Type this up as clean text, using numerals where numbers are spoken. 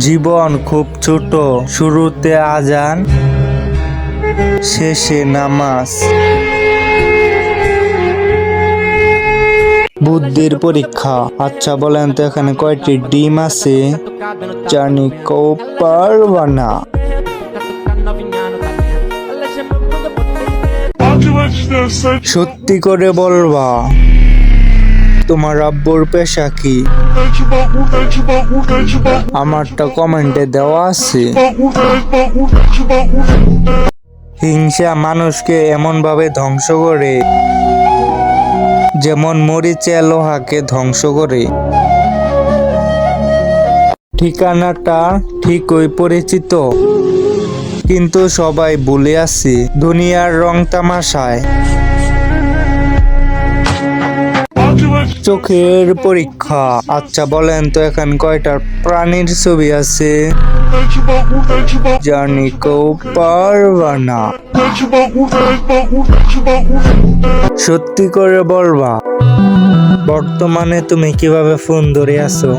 জীবন খুব ছোট, শুরুতে আজান, শেষে নামাজ। বুদ্ধির পরীক্ষা। আচ্ছা বলেন তো এখানে কয়টি ডিম আছে? জানি কেউ পারবা না। সত্যি করে বলবা, তোমার আব্বুর পেশা কি? আমারটা কমেন্টে দেওয়া আছে। হিংসা মানুষকে এমন ভাবে ধ্বংস করে যেমন মরিচে লোহাকে ধ্বংস করে। ঠিকানাটা ঠিকই পরিচিত, কিন্তু সবাই ভুলে আছি দুনিয়ার রং তামাশায়। চোখের পরীক্ষা। আচ্ছা বলেন তো এখন কয়টা প্রাণীর ছবি আছে? জানি কেউ পারবা না। সত্যি করে বলবা, বর্তমানে তুমি কিভাবে ফোন ধরে আছো?